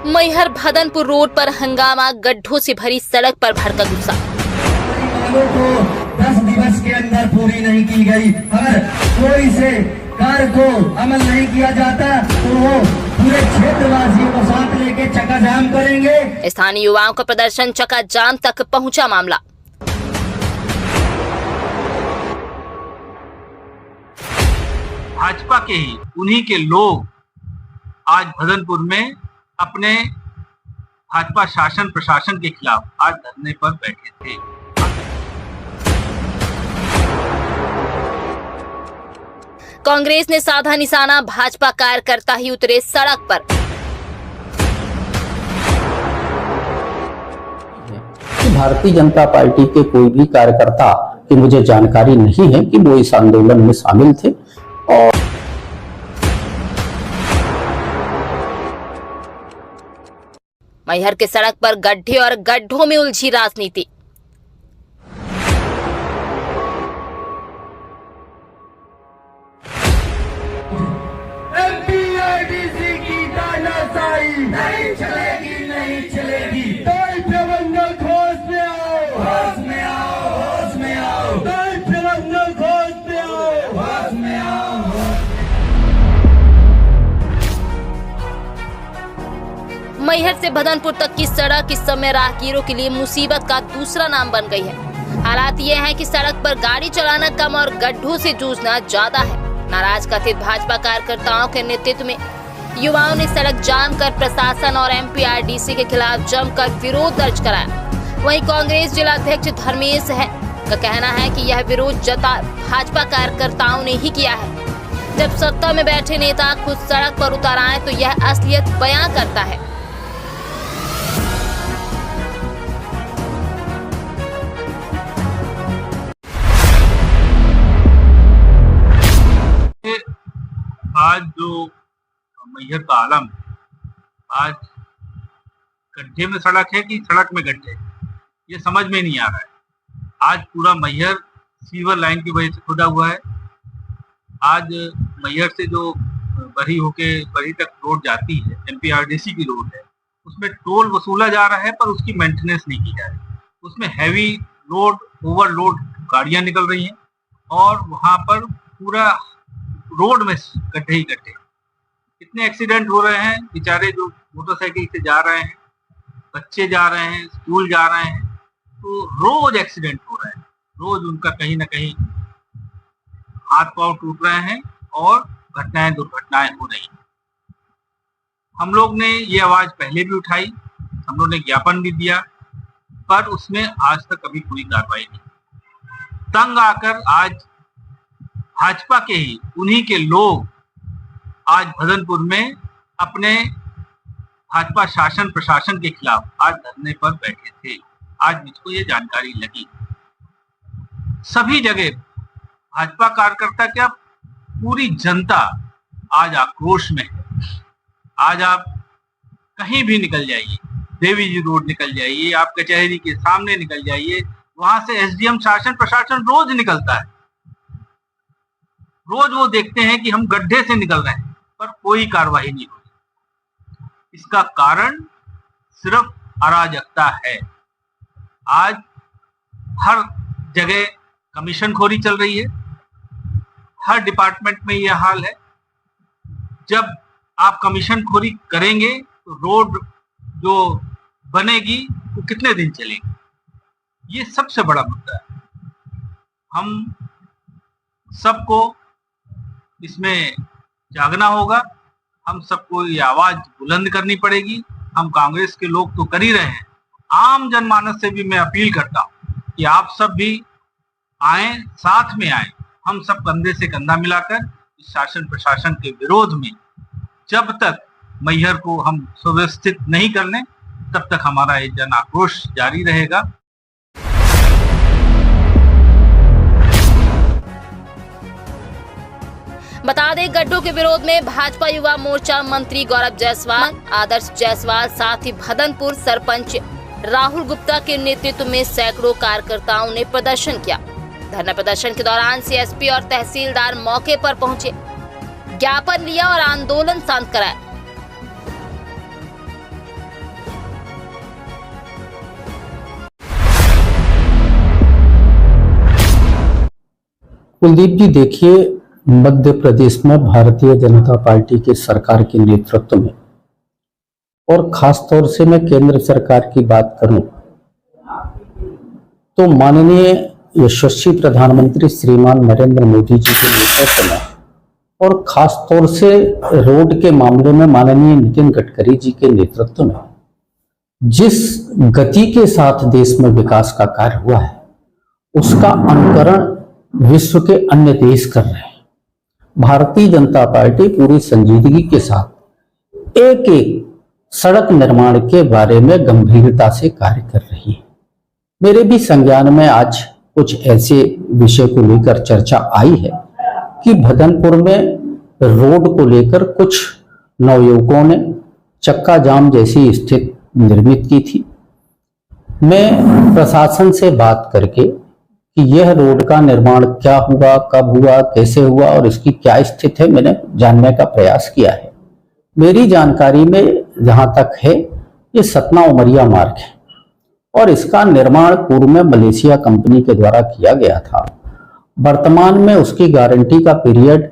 Maihar Bhadanpur road पर हंगामा, गड्ढों से भरी सड़क पर भड़का गुस्सा। मांगों को 10 दिवस के अंदर पूरी नहीं की गई, अगर कोई से कार्य को अमल नहीं किया जाता तो वो पूरे क्षेत्रवासियों को साथ लेके चक्का जाम करेंगे। स्थानीय युवाओं का प्रदर्शन चक्का जाम तक पहुंचा मामला। भाजपा के ही उन्हीं के लोग आज भदनपुर में अपने भाजपा शासन प्रशासन के खिलाफ आज धरने पर बैठे थे। कांग्रेस ने साधा निशाना, भाजपा कार्यकर्ता ही उतरे सड़क पर। भारतीय जनता पार्टी के कोई भी कार्यकर्ता की मुझे जानकारी नहीं है कि वो इस आंदोलन में शामिल थे। और मैहर के सड़क पर गड्ढे और गड्ढों में उलझी राजनीति। एमपीआईडीसी की तानाशाही नहीं चलेगी, नहीं चलेगी। कोई प्रबंधक होश में आओ, होश में आओ, होश में आओ। कोई प्रबंधक होश में आओ, होश में आओ। मैहर से भदनपुर तक की सड़क इस समय राहगीरों के लिए मुसीबत का दूसरा नाम बन गई है। हालात ये है कि सड़क पर गाड़ी चलाना कम और गड्ढों से जूझना ज्यादा है। नाराज कथित भाजपा कार्यकर्ताओं के नेतृत्व में युवाओं ने सड़क जाम कर प्रशासन और एमपीआरडीसी के खिलाफ जमकर विरोध दर्ज कराया। वहीं कांग्रेस जिला अध्यक्ष धर्मेश है का कहना है कि यह विरोध जता भाजपा कार्यकर्ताओं ने ही किया है। जब सत्ता में बैठे नेता खुद सड़क पर उतर आए तो यह असलियत बयां करता है। आज जो मैहर का आलम है, आज गड्ढे में सड़क है कि सड़क में गड्ढे, ये समझ में नहीं आ रहा है। आज पूरा मैहर सीवर लाइन की वजह से खुदा हुआ है। आज मैहर से जो बरी होके बरी तक रोड जाती है, एमपीआरडीसी की रोड है, उसमें टोल वसूला जा रहा है पर उसकी मेंटेनेंस नहीं की जा रही। उसमें हैवी लोड, ओवरलोड गाड़ियां निकल रही हैं और वहां पर पूरा रोड में गड्ढे ही गड्ढे। कितने एक्सीडेंट हो रहे हैं, बेचारे जो मोटरसाइकिल से जा रहे हैं, बच्चे जा रहे हैं, स्कूल जा रहे हैं, तो रोज एक्सीडेंट हो रहे हैं। रोज उनका कहीं ना कहीं हाथ पांव टूट रहे हैं और घटनाएं दुर्घटनाएं हो रही हैं। हम लोग ने ये आवाज पहले भी उठाई, हम लोग ने ज्ञापन भी दिया, पर उसमें आज तक कभी कोई कार्रवाई नहीं। तंग आकर आज भाजपा के ही उन्हीं के लोग आज भदनपुर में अपने भाजपा शासन प्रशासन के खिलाफ आज धरने पर बैठे थे। आज मुझको ये जानकारी लगी। सभी जगह भाजपा कार्यकर्ता क्या, पूरी जनता आज आक्रोश में है। आज आप कहीं भी निकल जाइए, देवी जी रोड निकल जाइए, आप कचहरी के सामने निकल जाइए, वहां से एसडीएम शासन प्रशासन रोज निकलता है। रोज वो देखते हैं कि हम गड्ढे से निकल रहे हैं पर कोई कार्रवाई नहीं हुई। इसका कारण सिर्फ अराजकता है। आज हर जगह कमीशनखोरी चल रही है, हर डिपार्टमेंट में यह हाल है। जब आप कमीशनखोरी करेंगे तो रोड जो बनेगी वो कितने दिन चलेगी, ये सबसे बड़ा मुद्दा है। हम सबको इसमें जागना होगा, हम सबको ये आवाज बुलंद करनी पड़ेगी। हम कांग्रेस के लोग तो कर ही रहे हैं, आम जनमानस से भी मैं अपील करता हूं कि आप सब भी आए, साथ में आए। हम सब कंधे से कंधा मिलाकर इस शासन प्रशासन के विरोध में जब तक मैहर को हम सुव्यवस्थित नहीं कर लें तब तक हमारा ये जन आक्रोश जारी रहेगा। बता दें, गड्ढों के विरोध में भाजपा युवा मोर्चा मंत्री गौरव जायसवाल, आदर्श जायसवाल, साथ ही भदनपुर सरपंच राहुल गुप्ता के नेतृत्व में सैकड़ों कार्यकर्ताओं ने प्रदर्शन किया। धरना प्रदर्शन के दौरान सीएसपी और तहसीलदार मौके पर पहुंचे, ज्ञापन लिया और आंदोलन शांत कराया। कुलदीप जी, देखिए, मध्य प्रदेश में भारतीय जनता पार्टी के सरकार के नेतृत्व में, और खास तौर से मैं केंद्र सरकार की बात करूं तो माननीय यशस्वी प्रधानमंत्री श्रीमान नरेंद्र मोदी जी के नेतृत्व में, और खास तौर से रोड के मामले में माननीय नितिन गडकरी जी के नेतृत्व में जिस गति के साथ देश में विकास का कार्य हुआ है, उसका अनुकरण विश्व के अन्य देश कर रहे हैं। भारतीय जनता पार्टी पूरी संजीदगी के साथ एक एक सड़क निर्माण के बारे में गंभीरता से कार्य कर रही है। मेरे भी संज्ञान में आज कुछ ऐसे विषय को लेकर चर्चा आई है कि भदनपुर में रोड को लेकर कुछ नवयुवकों ने चक्का जाम जैसी स्थिति निर्मित की थी। मैं प्रशासन से बात करके कि यह रोड का निर्माण क्या हुआ, कब हुआ, कैसे हुआ और इसकी क्या स्थिति है, मैंने जानने का प्रयास किया है। मेरी जानकारी में जहां तक है, ये सतना उमरिया मार्ग है और इसका निर्माण पूर्व में मलेशिया कंपनी के द्वारा किया गया था। वर्तमान में उसकी गारंटी का पीरियड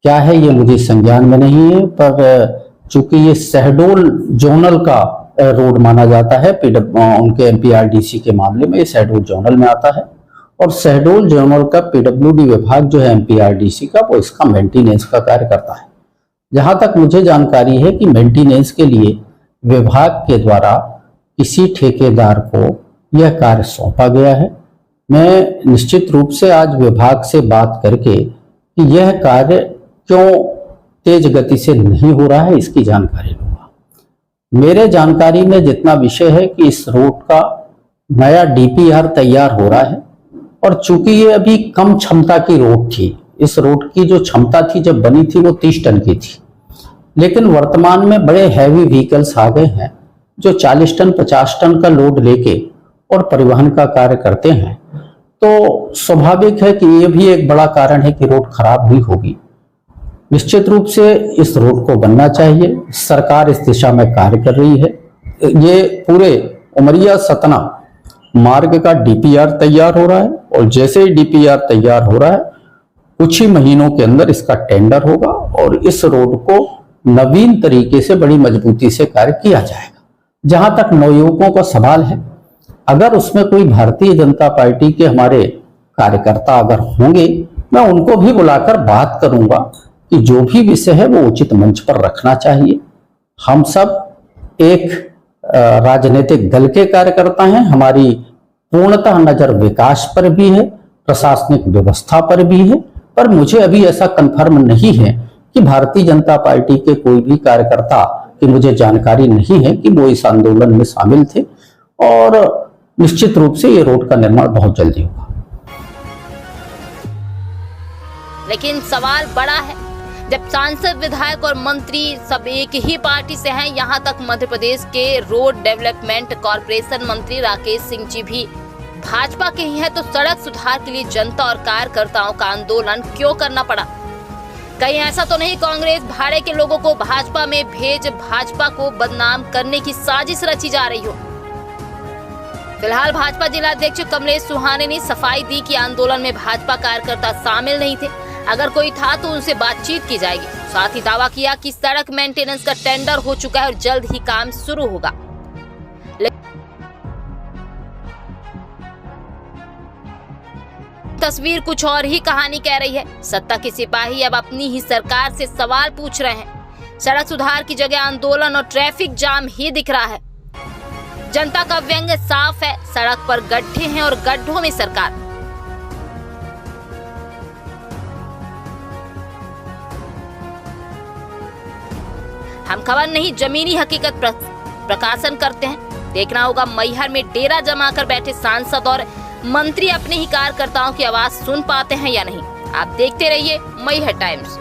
क्या है ये मुझे संज्ञान में नहीं है, पर चूंकि ये शहडोल जोनल का रोड माना जाता है, उनके एमपीआरडीसी के मामले में ये शहडोल जोनल में आता है और शहडोल जोनल का पीडब्ल्यूडी विभाग जो है एमपीआरडीसी का, वो इसका मेंटेनेंस का कार्य करता है। जहां तक मुझे जानकारी है कि मेंटेनेंस के लिए विभाग के द्वारा किसी ठेकेदार को यह कार्य सौंपा गया है। मैं निश्चित रूप से आज विभाग से बात करके कि यह कार्य क्यों तेज गति से नहीं हो रहा है इसकी जानकारी लूंगा। मेरे जानकारी में जितना विषय है कि इस रोड का नया डीपीआर तैयार हो रहा है और चूंकि ये अभी कम क्षमता की रोड थी, इस रोड की जो क्षमता थी जब बनी थी वो 30 टन की थी, लेकिन वर्तमान में बड़े हैवी व्हीकल्स आ गए हैं जो 40 टन 50 टन का लोड लेके और परिवहन का कार्य करते हैं। तो स्वाभाविक है कि ये भी एक बड़ा कारण है कि रोड खराब हुई होगी। निश्चित रूप से इस रोड को बनना चाहिए, सरकार इस दिशा में कार्य कर रही है। ये पूरे उमरिया सतना मार्ग का डीपीआर तैयार हो रहा है और जैसे ही डीपीआर तैयार हो रहा है कुछ ही महीनों के अंदर इसका टेंडर होगा और इस रोड को नवीन तरीके से बड़ी मजबूती से कार्य किया जाएगा। जहां तक नवयुवकों का सवाल है, अगर उसमें कोई भारतीय जनता पार्टी के हमारे कार्यकर्ता अगर होंगे, मैं उनको भी बुलाकर बात करूंगा कि जो भी विषय है वो उचित मंच पर रखना चाहिए। हम सब एक राजनीतिक दल के कार्यकर्ता हैं, हमारी पूर्णतः नजर विकास पर भी है, प्रशासनिक व्यवस्था पर भी है, पर मुझे अभी ऐसा कंफर्म नहीं है कि भारतीय जनता पार्टी के कोई भी कार्यकर्ता की मुझे जानकारी नहीं है कि वो इस आंदोलन में शामिल थे और निश्चित रूप से ये रोड का निर्माण बहुत जल्दी होगा। लेकिन सवाल बड़ा है, जब सांसद, विधायक और मंत्री सब एक ही पार्टी से हैं, यहाँ तक मध्य प्रदेश के रोड डेवलपमेंट कॉर्पोरेशन मंत्री राकेश सिंह जी भी भाजपा के ही हैं, तो सड़क सुधार के लिए जनता और कार्यकर्ताओं का आंदोलन क्यों करना पड़ा? कहीं ऐसा तो नहीं कांग्रेस भाड़े के लोगों को भाजपा में भेज भाजपा को बदनाम करने की साजिश रची जा रही हो? फिलहाल भाजपा जिला अध्यक्ष कमलेश सुहाने ने सफाई दी कि आंदोलन में भाजपा कार्यकर्ता शामिल नहीं थे, अगर कोई था तो उनसे बातचीत की जाएगी। साथ ही दावा किया कि सड़क मेंटेनेंस का टेंडर हो चुका है और जल्द ही काम शुरू होगा। तस्वीर कुछ और ही कहानी कह रही है। सत्ता के सिपाही अब अपनी ही सरकार से सवाल पूछ रहे हैं। सड़क सुधार की जगह आंदोलन और ट्रैफिक जाम ही दिख रहा है। जनता का व्यंग साफ है, सड़क पर गड्ढे हैं और गड्ढों में सरकार। हम खबर नहीं, जमीनी हकीकत प्रकाशन करते हैं। देखना होगा मैहर में डेरा जमाकर बैठे सांसद और मंत्री अपने ही कार्यकर्ताओं की आवाज सुन पाते हैं या नहीं। आप देखते रहिए मैहर टाइम्स।